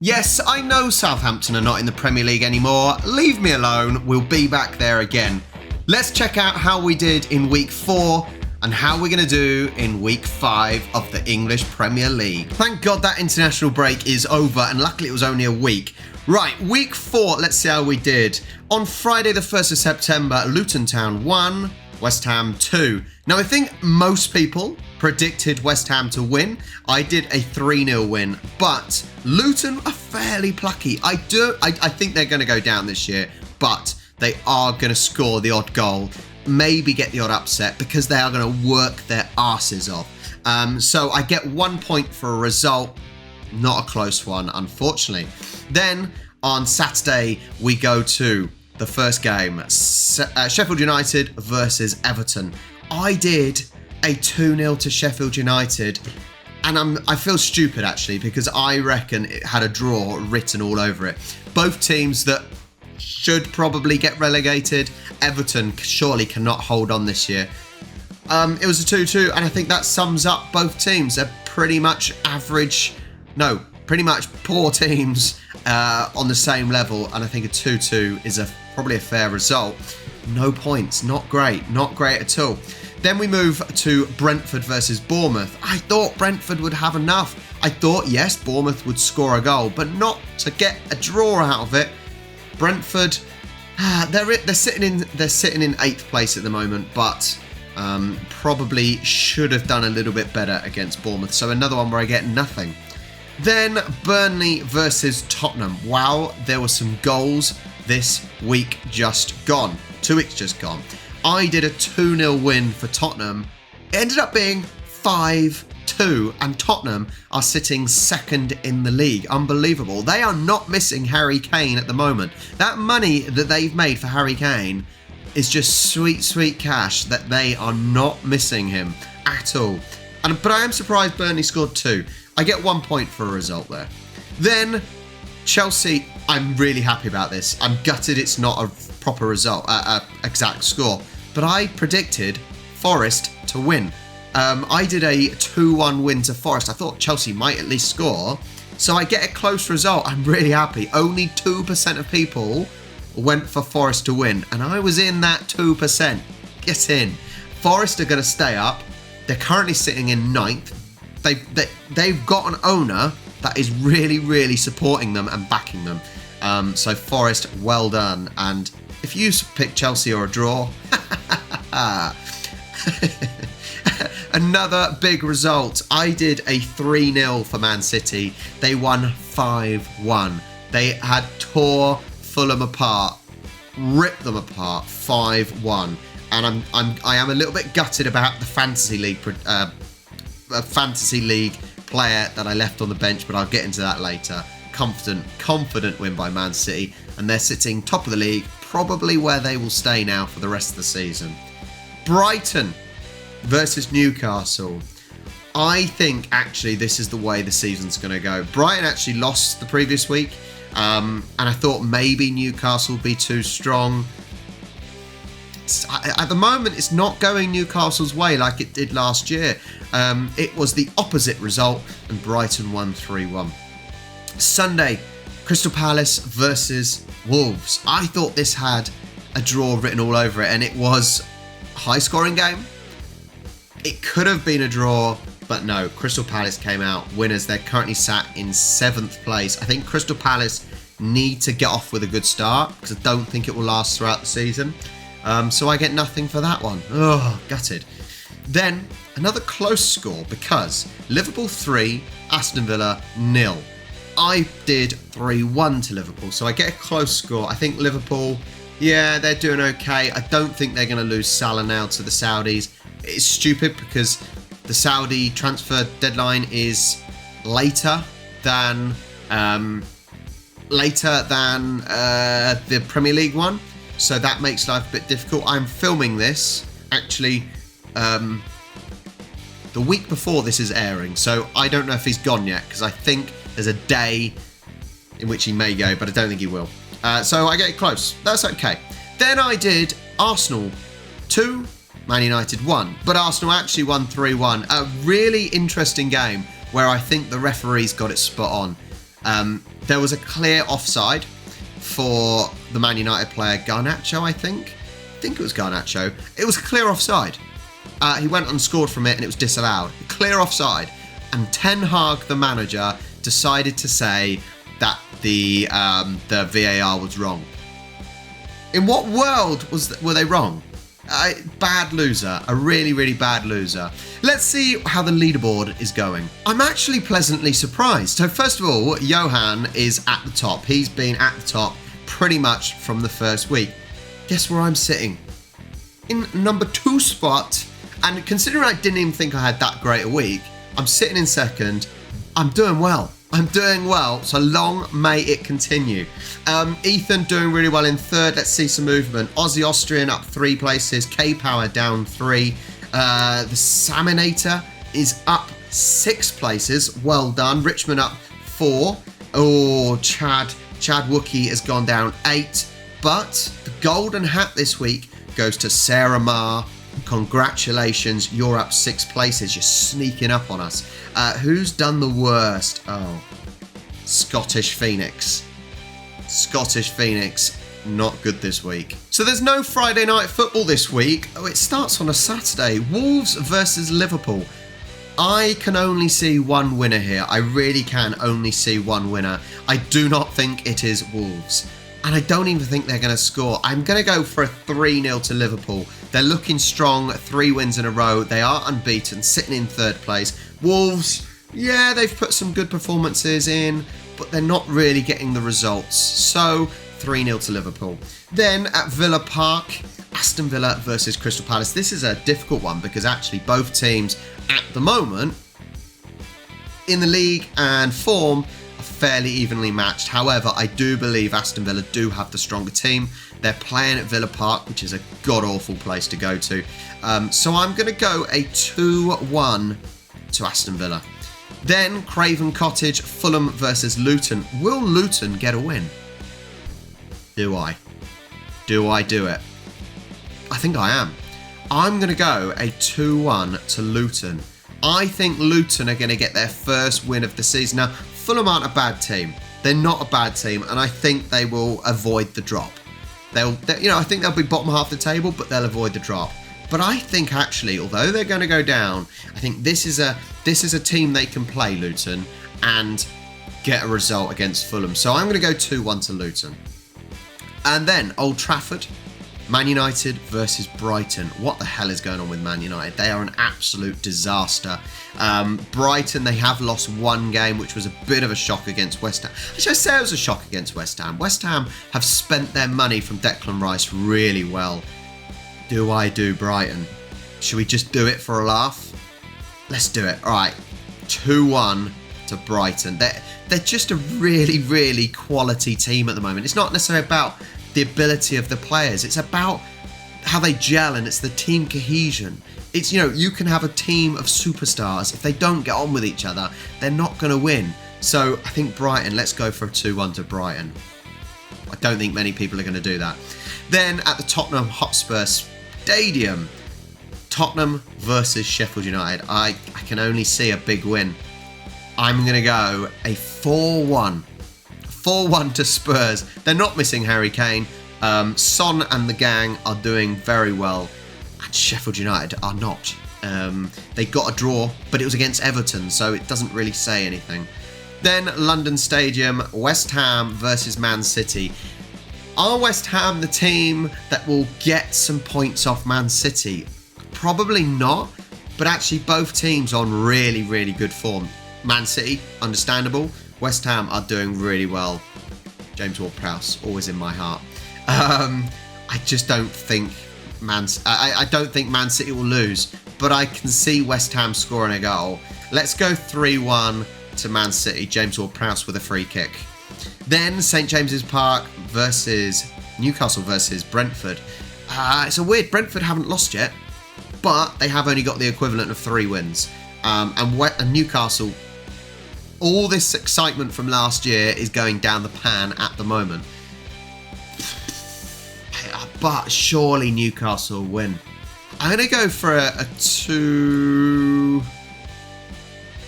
Yes, I know Southampton are not in the Premier League anymore. Leave me alone, we'll be back there again. Let's check out how we did in week 4 and how we're going to do in week 5 of the English Premier League. Thank God that international break is over, and luckily it was only a week. Right, week 4, let's see how we did. On Friday the 1st of September, Luton Town 1, West Ham 2. Now I think most people predicted West Ham to win. I did a 3-0 win, but Luton are fairly plucky. I think they're going to go down this year, but they are going to score the odd goal, maybe get the odd upset, because they are going to work their arses off. So I get 1 point for a result. Not a close one, unfortunately. Then on Saturday, we go to the first game, Sheffield United versus Everton. I did a 2-0 to Sheffield United, and I feel stupid actually, because I reckon it had a draw written all over it. Both teams that should probably get relegated. Everton surely cannot hold on this year. It was a 2-2, and I think that sums up both teams. They're pretty much pretty much poor teams on the same level, and I think a 2-2 is probably a fair result. No points, not great at all. Then we move to Brentford versus Bournemouth. I thought Brentford would have enough. I thought, yes, Bournemouth would score a goal, but not to get a draw out of it. Brentford, they're sitting in 8th place at the moment, but probably should have done a little bit better against Bournemouth. So another one where I get nothing. Then Burnley versus Tottenham. Wow, there were some goals this week just gone. 2 weeks just gone. I did a 2-0 win for Tottenham. It ended up being 5-2, and Tottenham are sitting 2nd in the league. Unbelievable. They are not missing Harry Kane at the moment. That money that they've made for Harry Kane is just sweet, sweet cash that they are not missing him at all. But I am surprised Burnley scored 2. I get 1 point for a result there. Then Chelsea, I'm really happy about this. I'm gutted it's not a proper result, exact score. But I predicted Forest to win. I did a 2-1 win to Forest. I thought Chelsea might at least score. So I get a close result. I'm really happy. Only 2% of people went for Forest to win, and I was in that 2%. Get in. Forest are going to stay up. They're currently sitting in 9th. They've got an owner that is really, really supporting them and backing them. So Forest, well done. And if you pick Chelsea or a draw, another big result. I did a 3-0 for Man City. They won 5-1. They had tore Fulham apart, ripped them apart, 5-1. And I am a little bit gutted about the fantasy league player that I left on the bench, but I'll get into that later. Confident win by Man City, and they're sitting top of the league, probably where they will stay now for the rest of the season. Brighton versus Newcastle. I think actually this is the way the season's going to go. Brighton actually lost the previous week, and I thought maybe Newcastle would be too strong. At the moment, it's not going Newcastle's way like it did last year. It was the opposite result, and Brighton won 3-1. Sunday, Crystal Palace versus Wolves. I thought this had a draw written all over it, and it was a high-scoring game. It could have been a draw, but no, Crystal Palace came out winners. They're currently sat in 7th place. I think Crystal Palace need to get off with a good start, because I don't think it will last throughout the season. So I get nothing for that one. Oh, gutted. Then another close score, because Liverpool 3, Aston Villa 0. I did 3-1 to Liverpool, so I get a close score. I think Liverpool, yeah, they're doing okay. I don't think they're going to lose Salah now to the Saudis. It's stupid because the Saudi transfer deadline is later than the Premier League one. So that makes life a bit difficult. I'm filming this, actually, the week before this is airing. So I don't know if he's gone yet, because I think there's a day in which he may go, but I don't think he will. So I get it close. That's okay. Then I did Arsenal 2, Man United 1. But Arsenal actually won 3-1. A really interesting game where I think the referees got it spot on. There was a clear offside for the Man United player Garnacho, I think it was Garnacho. It was a clear offside. He went unscored from it and it was disallowed. Clear offside. And Ten Hag, the manager, decided to say that the VAR was wrong. In what world were they wrong? Bad loser. A really, really bad loser. Let's see how the leaderboard is going. I'm actually pleasantly surprised. So first of all, Johan is at the top. He's been at the top pretty much from the first week. Guess where I'm sitting? In number 2 spot. And considering I didn't even think I had that great a week, I'm sitting in second. I'm doing well. So long may it continue. Ethan doing really well in third. Let's see some movement. Aussie Austrian up 3 places. K-Power down 3. The Saminator is up 6 places. Well done. Richmond up 4. Oh, Chad Wookie has gone down 8. But the golden hat this week goes to Sarah Ma. Congratulations, you're up 6 places. You're sneaking up on us. Who's done the worst? Oh, Scottish Phoenix. Not good this week. So there's no Friday night football this week. Oh, it starts on a Saturday. Wolves versus Liverpool. I can only see one winner here. I really can only see one winner. I do not think it is Wolves. And I don't even think they're going to score. I'm going to go for a 3-0 to Liverpool. They're looking strong, 3 wins in a row. They are unbeaten, sitting in 3rd place. Wolves, yeah, they've put some good performances in, but they're not really getting the results. So 3-0 to Liverpool. Then at Villa Park, Aston Villa versus Crystal Palace. This is a difficult one because actually both teams at the moment in the league and form are fairly evenly matched. However, I do believe Aston Villa do have the stronger team. They're playing at Villa Park, which is a god-awful place to go to. So I'm going to go a 2-1 to Aston Villa. Then Craven Cottage, Fulham versus Luton. Will Luton get a win? Do I? Do I do it? I think I am. I'm going to go a 2-1 to Luton. I think Luton are going to get their first win of the season. Now, Fulham aren't a bad team. They're not a bad team, and I think they will avoid the drop. I think they'll be bottom half the table, but they'll avoid the drop. But I think actually, although they're going to go down, I think this is a team they can play, Luton, and get a result against Fulham. So I'm going to go 2-1 to Luton. And then Old Trafford, Man United versus Brighton. What the hell is going on with Man United? They are an absolute disaster. Brighton, they have lost 1 game, which was a bit of a shock against West Ham. Actually, I say it was a shock against West Ham. West Ham have spent their money from Declan Rice really well. Do I do Brighton? Should we just do it for a laugh? Let's do it. All right, 2-1 to Brighton. They're just a really, really quality team at the moment. It's not necessarily about the ability of the players. It's about how they gel, and it's the team cohesion. It's, you can have a team of superstars. If they don't get on with each other, they're not going to win. So I think Brighton, let's go for a 2-1 to Brighton. I don't think many people are going to do that. Then at the Tottenham Hotspur Stadium, Tottenham versus Sheffield United. I can only see a big win. I'm going to go a 4-1. 4-1 to Spurs. They're not missing Harry Kane. Son and the gang are doing very well. And Sheffield United are not. They got a draw, but it was against Everton, so it doesn't really say anything. Then London Stadium, West Ham versus Man City. Are West Ham the team that will get some points off Man City? Probably not, but actually both teams on really, really good form. Man City, understandable. West Ham are doing really well. James Ward-Prowse, always in my heart. I just don't think I don't think Man City will lose, but I can see West Ham scoring a goal. Let's go 3-1 to Man City. James Ward-Prowse with a free kick. Then St James's Park versus Newcastle versus Brentford. It's a weird. Brentford haven't lost yet, but they have only got the equivalent of 3 wins. And Newcastle, all this excitement from last year is going down the pan at the moment. But surely Newcastle will win. I'm going to go for a 2...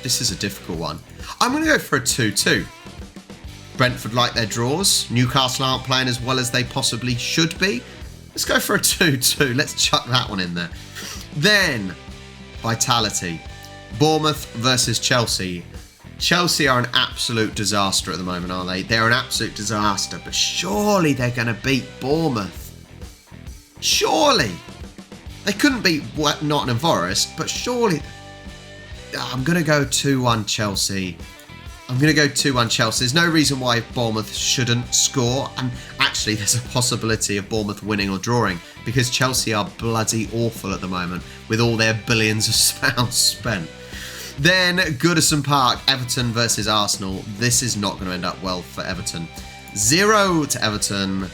This is a difficult one. I'm going to go for a 2-2. Brentford like their draws. Newcastle aren't playing as well as they possibly should be. Let's go for a 2-2. Let's chuck that one in there. Then, Vitality. Bournemouth versus Chelsea. Chelsea are an absolute disaster at the moment, aren't they? They're an absolute disaster, but surely they're going to beat Bournemouth. Surely. They couldn't beat Nottingham Forest, but surely... I'm going to go 2-1 Chelsea. I'm going to go 2-1 Chelsea. There's no reason why Bournemouth shouldn't score. And actually, there's a possibility of Bournemouth winning or drawing because Chelsea are bloody awful at the moment with all their billions of pounds spent. Then Goodison Park, Everton versus Arsenal. This is not going to end up well for Everton. 0 to Everton,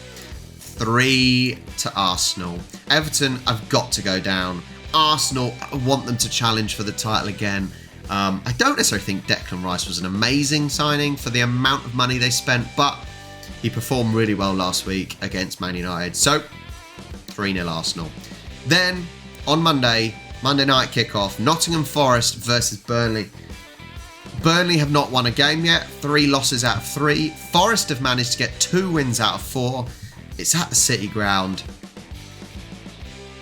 3 to Arsenal. Everton have got to go down. Arsenal, I want them to challenge for the title again. I don't necessarily think Declan Rice was an amazing signing for the amount of money they spent, but he performed really well last week against Man United. So, 3-0 Arsenal. Then, on Monday night kickoff, Nottingham Forest versus Burnley. Burnley have not won a game yet, 3 losses out of 3. Forest have managed to get 2 wins out of 4. It's at the City ground.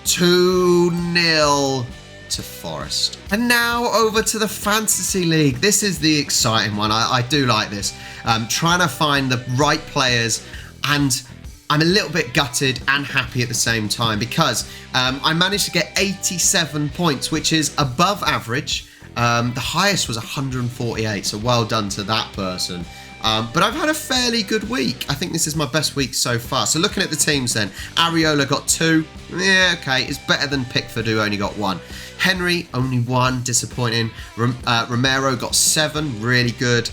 2-0 to Forest. And now over to the Fantasy League. This is the exciting one. I do like this. Trying to find the right players, and I'm a little bit gutted and happy at the same time because I managed to get 87 points, which is above average. The highest was 148, so well done to that person. But I've had a fairly good week. I think this is my best week so far. So looking at the teams then, Areola got 2. Yeah, okay, it's better than Pickford, who only got 1. Henry, only 1, disappointing. Romero got 7, really good.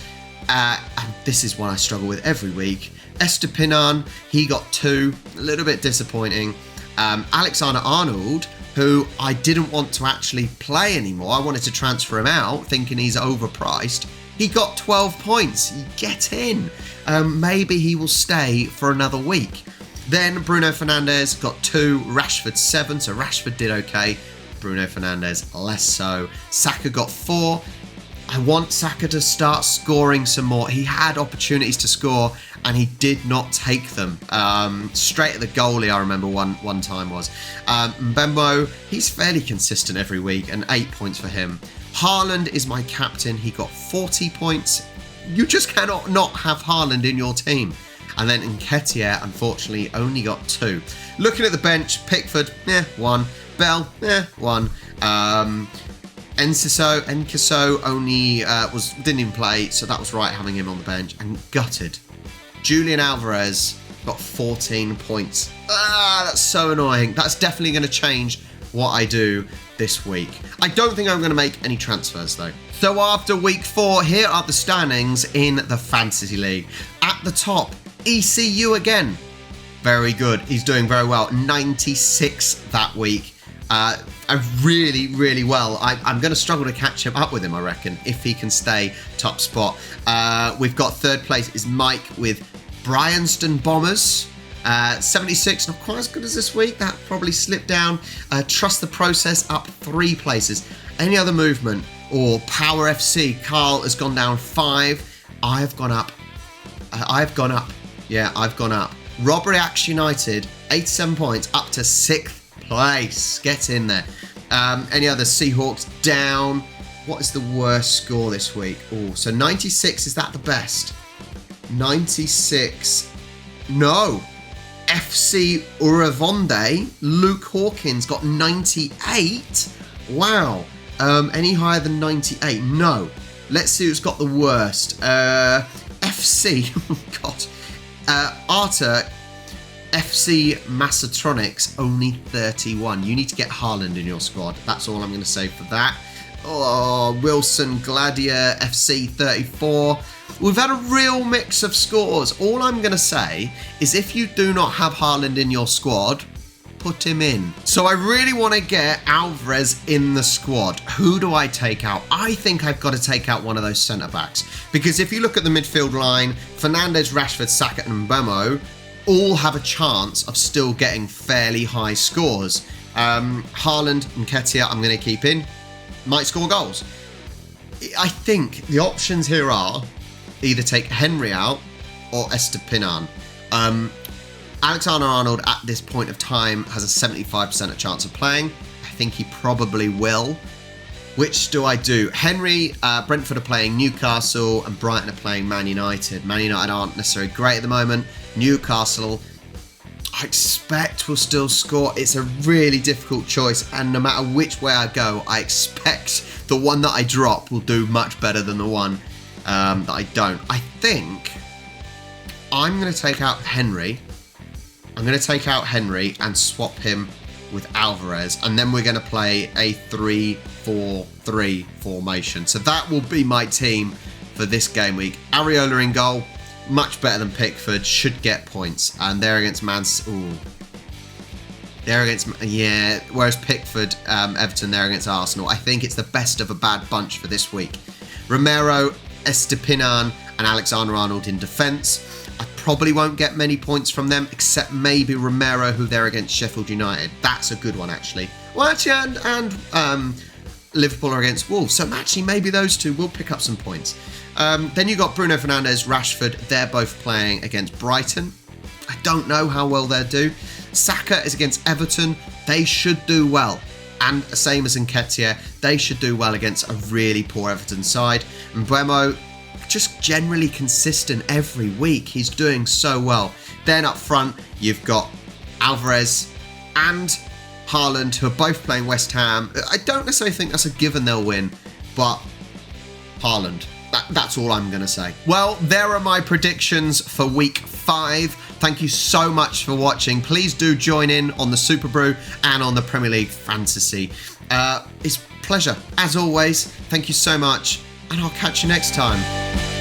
And this is one I struggle with every week. Estupiñán, he got 2, a little bit disappointing. Alexander-Arnold, who I didn't want to actually play anymore. I wanted to transfer him out, thinking he's overpriced. He got 12 points. Get in. Maybe he will stay for another week. Then Bruno Fernandes got 2, Rashford 7, so Rashford did okay. Bruno Fernandes less so. Saka got 4. I want Saka to start scoring some more. He had opportunities to score and he did not take them. Straight at the goalie, I remember one time was. Mbembo, he's fairly consistent every week, and 8 points for him. Haaland is my captain. He got 40 points. You just cannot not have Haaland in your team. And then Nketiah, unfortunately, only got 2. Looking at the bench, Pickford, 1. Bell, 1. Enciso only didn't even play, so that was right having him on the bench. And gutted. Julian Alvarez got 14 points. That's so annoying. That's definitely going to change what I do this week. I don't think I'm going to make any transfers though. So after week 4, here are the standings in the Fantasy League. At the top, ECU again. Very good. He's doing very well. 96 that week. Really, really well. I'm going to struggle to catch him up with him, I reckon, if he can stay top spot. We've got third place is Mike with Bryanston Bombers. 76, not quite as good as this week. That probably slipped down. Trust the Process up 3 places. Any other movement? Or Power FC, Carl has gone down 5. I've gone up. Yeah, I've gone up. Robreacts United, 87 points, up to 6th place. Get in there. Any other? Seahawks down. What is the worst score this week? Oh, so 96, is that the best? 96. No. FC Uravonde, Luke Hawkins got 98. Wow. Any higher than 98? No. Let's see who's got the worst. FC. God. Arta. FC Massatronics, only 31. You need to get Haaland in your squad. That's all I'm going to say for that. Oh, Wilson Gladiator FC 34. We've had a real mix of scores. All I'm going to say is if you do not have Haaland in your squad, put him in. So I really want to get Alvarez in the squad. Who do I take out? I think I've got to take out one of those centre-backs. Because if you look at the midfield line, Fernandes, Rashford, Saka and Mbemo all have a chance of still getting fairly high scores. Haaland and Nketiah I'm going to keep in. Might score goals. I think the options here are either take Henry out or Estupiñán. Alexander-Arnold at this point of time has a 75% chance of playing. I think he probably will. Which do I do? Henry, Brentford are playing Newcastle and Brighton are playing Man United. Man United aren't necessarily great at the moment. Newcastle, I expect will still score. It's a really difficult choice, and no matter which way I go, I expect the one that I drop will do much better than the one that I don't. I think I'm going to take out Henry. I'm going to take out Henry and swap him with Alvarez, and then we're going to play a 3-4-3 formation. So that will be my team for this game week. Areola in goal, much better than Pickford, should get points, and they're against whereas Pickford, Everton, they're against Arsenal. I think it's the best of a bad bunch for this week. Romero, Estupiñán and Alexander-Arnold in defence. I probably won't get many points from them, except maybe Romero, who they're against Sheffield United. That's a good one, actually. Well, actually, and Liverpool are against Wolves, so actually maybe those two will pick up some points. Then you got Bruno Fernandes, Rashford. They're both playing against Brighton. I don't know how well they'll do. Saka is against Everton. They should do well. And same as Nketiah, they should do well against a really poor Everton side. And Mbeumo, just generally consistent every week. He's doing so well. Then up front, you've got Alvarez and Haaland, who are both playing West Ham. I don't necessarily think that's a given they'll win, but Haaland. That's all I'm going to say. Well, there are my predictions for week 5. Thank you so much for watching. Please do join in on the Super Brew and on the Premier League Fantasy. It's a pleasure, as always. Thank you so much, and I'll catch you next time.